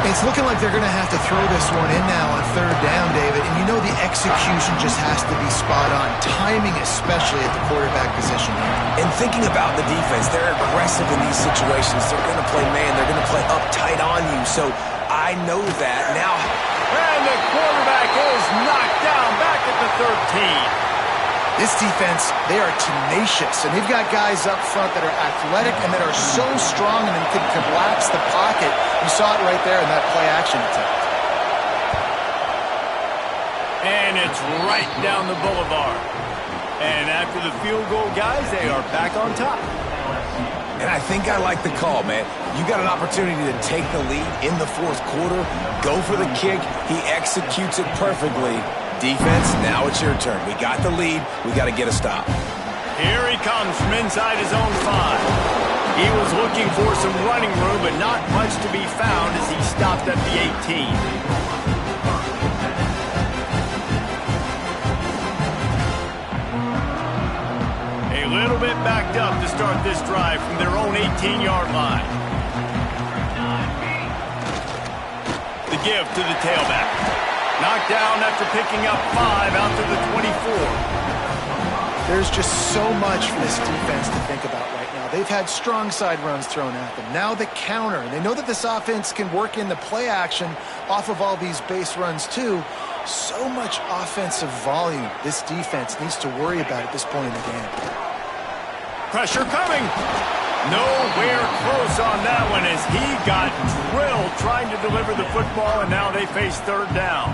It's looking like they're going to have to throw this one in now on third down, David. And you know the execution just has to be spot on. Timing especially at the quarterback position. And thinking about the defense, they're aggressive in these situations. They're going to play man. They're going to play up tight on you. So I know that. Now, And the quarterback is knocked down back at the 13. This defense, they are tenacious, and they've got guys up front that are athletic and that are so strong and can collapse the pocket. You saw it right there in that play-action attempt. And it's right down the boulevard. And after the field goal, guys, they are back on top. And I think I like the call, man. You got an opportunity to take the lead in the fourth quarter, go for the kick. He executes it perfectly. Defense, now it's your turn. We got the lead. We got to get a stop. Here he comes from inside his own 5. He was looking for some running room, but not much to be found as he stopped at the 18. A little bit backed up to start this drive from their own 18-yard line. The give to the tailback. Knocked down after picking up 5 out to the 24. There's just so much for this defense to think about right now. They've had strong side runs thrown at them. Now the counter. They know that this offense can work in the play action off of all these base runs too. So much offensive volume this defense needs to worry about at this point in the game. Pressure coming. Nowhere close on that one as he got drilled trying to deliver the football, and now they face third down.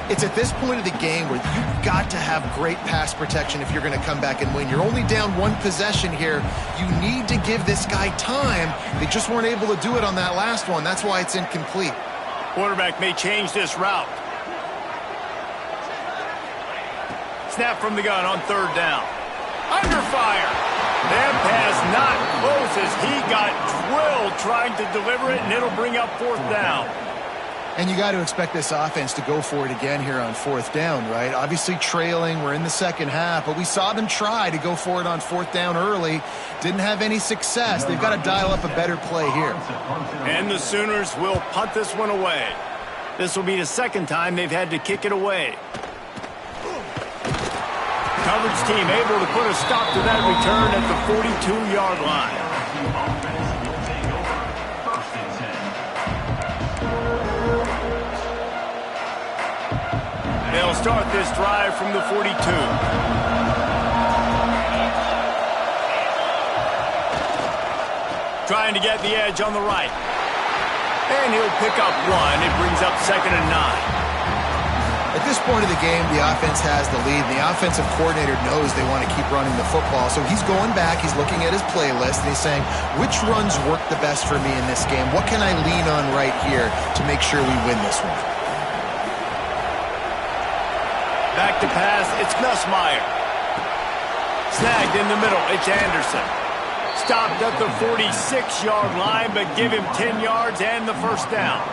It's at this point of the game where you've got to have great pass protection if you're going to come back and win. You're only down one possession here. You need to give this guy time. They just weren't able to do it on that last one. That's why it's incomplete. Quarterback may change this route. Snap from the gun on third down. Under fire. That pass not close as he got drilled trying to deliver it, and it'll bring up fourth down. And you got to expect this offense to go for it again here on fourth down, right? Obviously trailing, we're in the second half, but we saw them try to go for it on fourth down early. Didn't have any success. They've got to dial up a better play here. And the Sooners will punt this one away. This will be the second time they've had to kick it away. Coverage team able to put a stop to that return at the 42-yard line. They'll start this drive from the 42. Trying to get the edge on the right. And he'll pick up 1. It brings up 2nd and 9. At this point of the game, the offense has the lead. The offensive coordinator knows they want to keep running the football. So he's going back, he's looking at his playlist, and he's saying, which runs work the best for me in this game? What can I lean on right here to make sure we win this one? Back to pass, it's Nussmeier. Snagged in the middle, it's Anderson. Stopped at the 46-yard line, but give him 10 yards and the first down.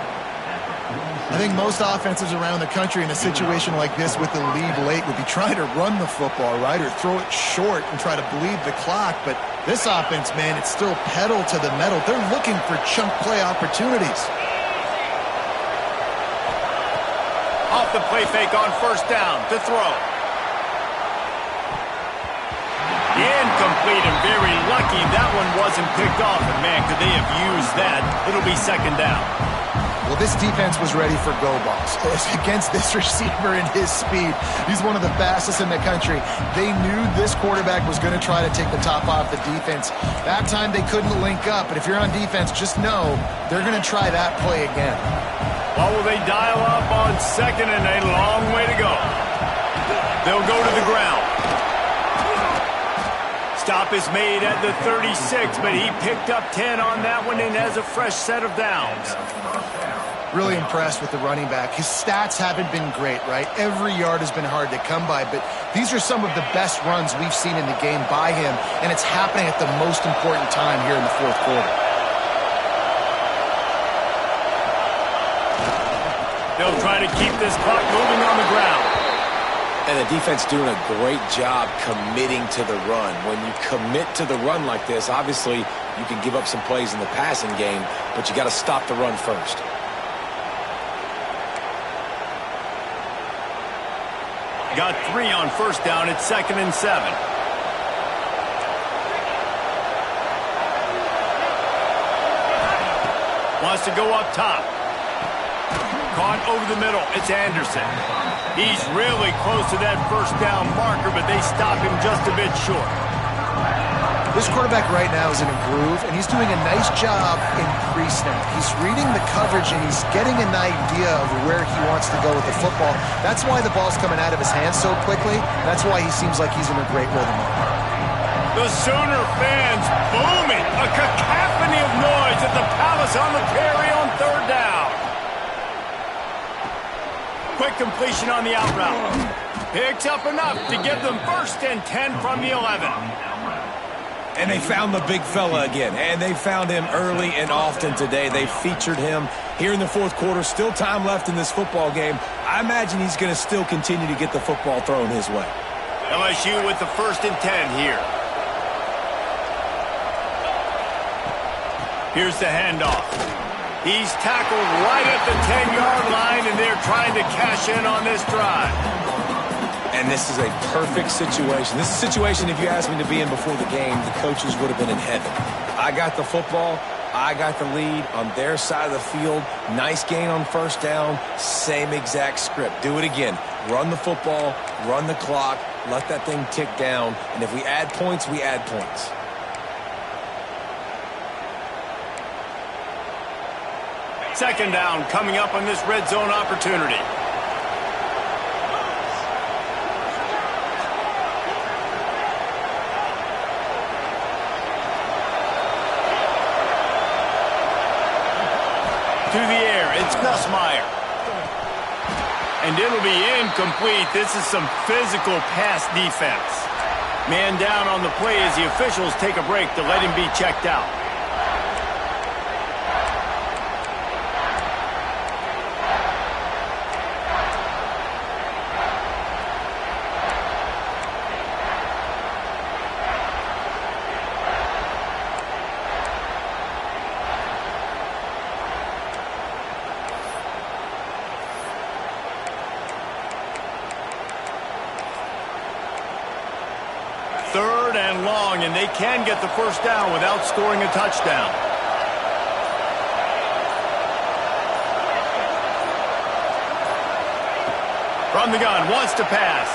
I think most offenses around the country in a situation like this with the lead late would be trying to run the football, right, or throw it short and try to bleed the clock. But this offense, man, it's still pedal to the metal. They're looking for chunk play opportunities. Off the play fake on first down to throw. Incomplete and very lucky that one wasn't picked off. And, man, could they have used that? It'll be second down. Well, this defense was ready for go balls against this receiver and his speed. He's one of the fastest in the country. They knew this quarterback was going to try to take the top off the defense. That time they couldn't link up, but if you're on defense, just know they're going to try that play again. Well, will they dial up on second and a long way to go? They'll go to the ground. Stop is made at the 36, but he picked up 10 on that one and has a fresh set of downs. Really impressed with the running back. His stats haven't been great, right? Every yard has been hard to come by, but these are some of the best runs we've seen in the game by him, and it's happening at the most important time here in the fourth quarter. They'll try to keep this clock moving on the ground. And the defense doing a great job committing to the run. When you commit to the run like this, obviously you can give up some plays in the passing game, but you got to stop the run first. Got 3 on first down. It's 2nd and 7. Wants to go up top. want over the middle. It's Anderson. He's really close to that first down marker, but they stop him just a bit short. This quarterback right now is in a groove, and he's doing a nice job in pre-snap. He's reading the coverage, and he's getting an idea of where he wants to go with the football. That's why the ball's coming out of his hands so quickly. That's why he seems like he's in a great rhythm. The Sooner fans booming. A cacophony of noise at the Palace on the carry on third down. Quick completion on the out route. Picks up enough to give them 1st and 10 from the 11. And they found the big fella again, and they found him early and often today. They featured him here in the fourth quarter. Still time left in this football game. I imagine he's going to still continue to get the football thrown his way. LSU with the 1st and 10 here. Here's the handoff. He's tackled right at the 10-yard line, and they're trying to cash in on this drive. And this is a perfect situation. This is a situation, if you asked me to be in before the game, the coaches would have been in heaven. I got the football. I got the lead on their side of the field. Nice gain on 1st down. Same exact script. Do it again. Run the football, run the clock, let that thing tick down. And if we add points, we add points. Second down coming up on this red zone opportunity. To the air, it's Nussmeier. And it'll be incomplete. This is some physical pass defense. Man down on the play as the officials take a break to let him be checked out. Third and long, and they can get the 1st down without scoring a touchdown. From the gun, wants to pass.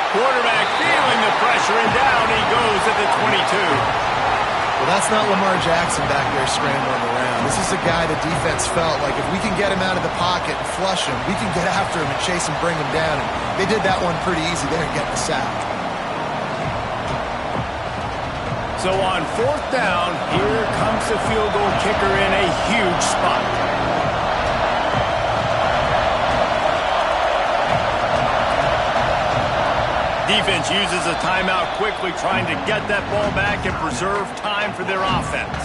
Quarterback feeling the pressure, and down he goes at the 22. Well, that's not Lamar Jackson back there scrambling around. This is a guy the defense felt like if we can get him out of the pocket and flush him, we can get after him and chase him, bring him down. And they did that one pretty easy there and getting the sack. So on 4th down, here comes the field goal kicker in a huge spot. Defense uses a timeout quickly, trying to get that ball back and preserve time for their offense.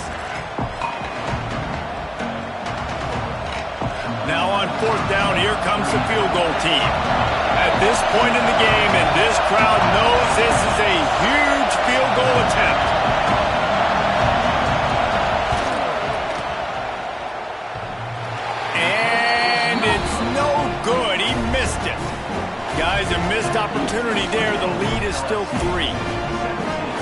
Now on 4th down, here comes the field goal team. At this point in the game, and this crowd knows this is a huge field goal attempt. And it's no good. He missed it. Guys, a missed opportunity there. The lead is still 3.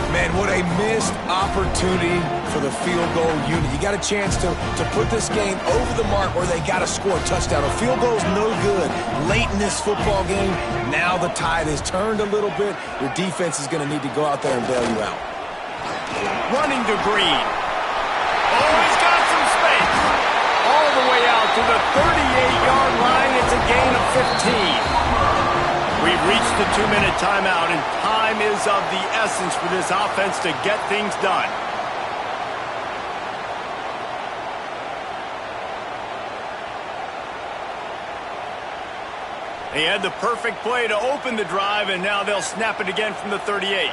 Man, what a missed opportunity for the field goal unit. You got a chance to put this game over the mark where they got to score a touchdown. A field goal's no good late in this football game. Now the tide has turned a little bit. Your defense is going to need to go out there and bail you out. Running to Green. Oh, he's got some space. All the way out to the 38-yard line. It's a gain of 15. We've reached the 2-minute timeout, and time is of the essence for this offense to get things done. They had the perfect play to open the drive, and now they'll snap it again from the 38.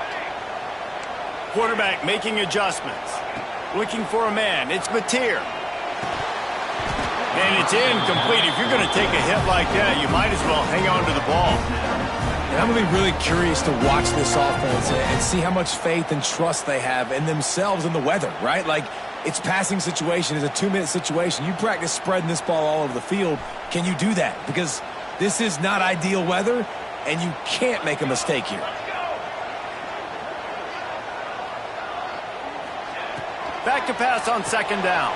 Quarterback making adjustments. Looking for a man. It's Mateer. And it's incomplete. If you're going to take a hit like that, you might as well hang on to the ball. And I'm going to be really curious to watch this offense and see how much faith and trust they have in themselves and the weather, right? Like, it's passing situation. It's a 2-minute situation. You practice spreading this ball all over the field. Can you do that? Because this is not ideal weather, and you can't make a mistake here. Back to pass on 2nd down.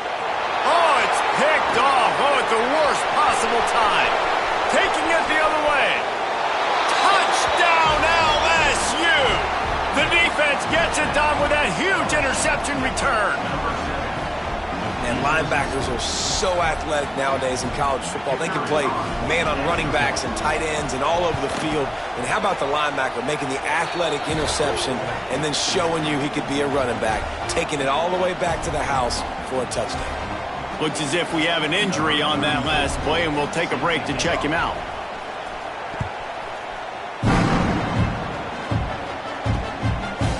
Oh, it's picked off. Oh, at the worst possible time. Taking it the other way. Touchdown, LSU! The defense gets it done with that huge interception return. And linebackers are so athletic nowadays in college football. They can play man on running backs and tight ends and all over the field. And how about the linebacker making the athletic interception and then showing you he could be a running back, taking it all the way back to the house for a touchdown. Looks as if we have an injury on that last play, and we'll take a break to check him out.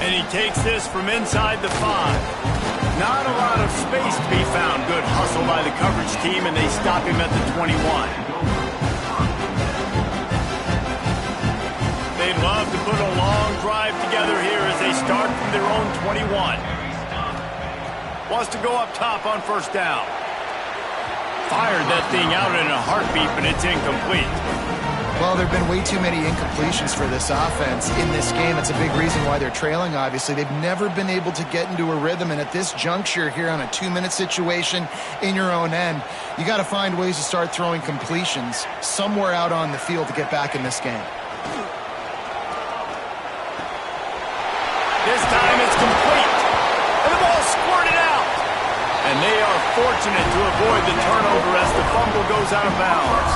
And he takes this from inside the 5. Not a lot of space to be found. Good hustle by the coverage team, and they stop him at the 21. They'd love to put a long drive together here as they start from their own 21. Wants to go up top on first down. Fired that thing out in a heartbeat, but it's incomplete. Well, there have been way too many incompletions for this offense in this game. It's a big reason why they're trailing, obviously. They've never been able to get into a rhythm, and at this juncture here on a 2-minute situation in your own end, you got to find ways to start throwing completions somewhere out on the field to get back in this game. This time it's complete, and the ball squirted out. And they are fortunate to avoid the turnover as the fumble goes out of bounds.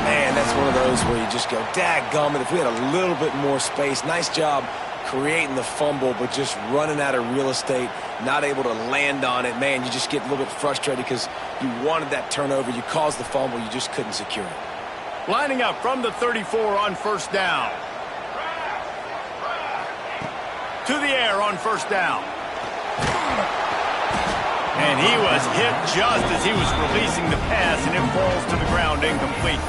Man, that's one of those where you just go, dadgummit, if we had a little bit more space. Nice job creating the fumble, but just running out of real estate, not able to land on it. Man, you just get a little bit frustrated because you wanted that turnover. You caused the fumble. You just couldn't secure it. Lining up from the 34 on first down. To the air on first down. And he was hit just as he was releasing the pass, and it falls to the ground incomplete.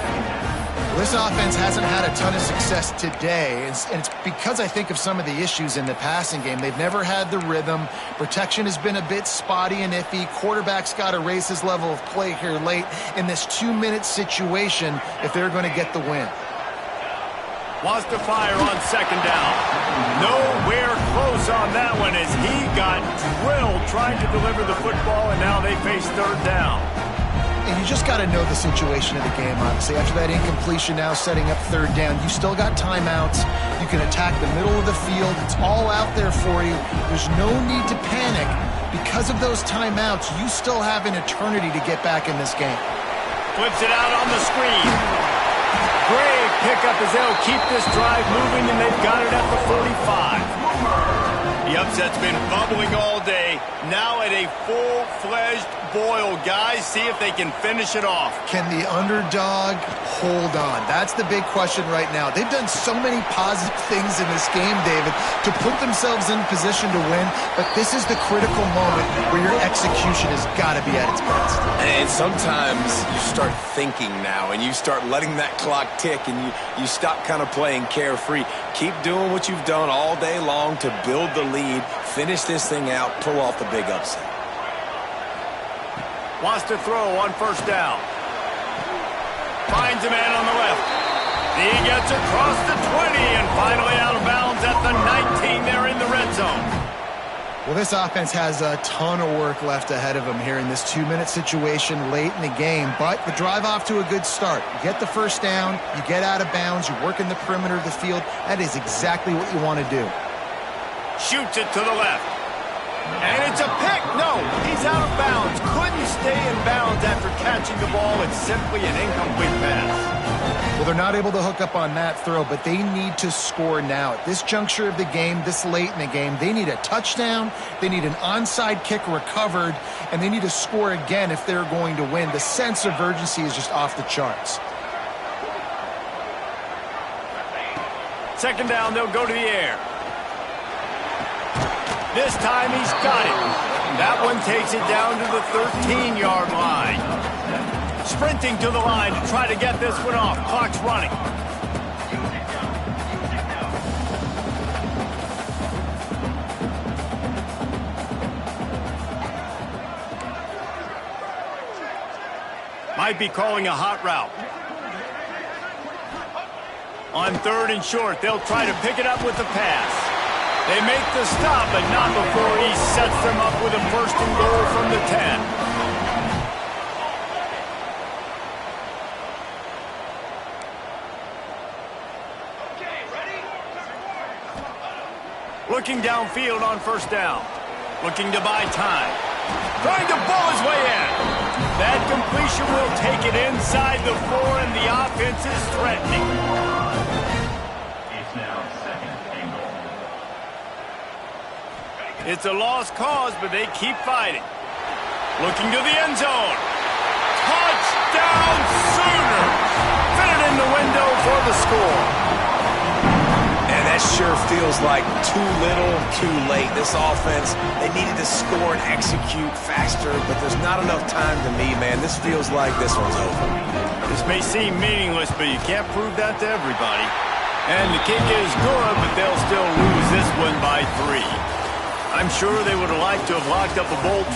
This offense hasn't had a ton of success today, and it's because I think of some of the issues in the passing game. They've never had the rhythm. Protection has been a bit spotty and iffy. Quarterback's got to raise his level of play here late in this 2-minute situation if they're going to get the win. Wants to fire on second down. Nowhere close on that one as he got drilled trying to deliver the football, and now they face third down. And you just got to know the situation of the game, honestly. After that incompletion now setting up third down, you still got timeouts. You can attack the middle of the field. It's all out there for you. There's no need to panic. Because of those timeouts, you still have an eternity to get back in this game. Flips it out on the screen. Great pickup as they'll keep this drive moving, and they've got it at the 45. The upset's been bubbling all day. Now at a full-fledged boil. Guys, see if they can finish it off. Can the underdog hold on? That's the big question right now. They've done so many positive things in this game, David, to put themselves in position to win, but this is the critical moment where your execution has got to be at its best. And sometimes you start thinking now, and you start letting that clock tick, and you stop kind of playing carefree. Keep doing what you've done all day long to build the lead, finish this thing out, pull off the big upset. Wants to throw on first down. Finds a man on the left. He gets across the 20 and finally out of bounds at the 19 there in the red zone. Well, this offense has a ton of work left ahead of them here in this 2-minute situation late in the game, but the drive off to a good start. You get the first down, you get out of bounds, you work in the perimeter of the field. That is exactly what you want to do. Shoots it to the left. And it's a pick. No, he's out of bounds. Couldn't stay in bounds after catching the ball. It's simply an incomplete pass. Well, they're not able to hook up on that throw, but they need to score now. At this juncture of the game, this late in the game, they need a touchdown, they need an onside kick recovered, and they need to score again if they're going to win. The sense of urgency is just off the charts. Second down, they'll go to the air. This time he's got it. That one takes it down to the 13-yard line. Sprinting to the line to try to get this one off. Clock's running. Might be calling a hot route. On third and short, they'll try to pick it up with the pass. They make the stop, but not before he sets them up with a first and goal from the 10. Looking downfield on first down. Looking to buy time. Trying to bull his way in. That completion will take it inside the 4, and the offense is threatening. It's now second and goal. It's a lost cause, but they keep fighting. Looking to the end zone. Touchdown Sooners! Fit it in the window for the score. And that sure feels like too little, too late. This offense, they needed to score and execute faster, but there's not enough time to me, man. This feels like this one's over. This may seem meaningless, but you can't prove that to everybody. And the kick is good, but they'll still lose this one by 3. I'm sure they would have liked to have locked up a bowl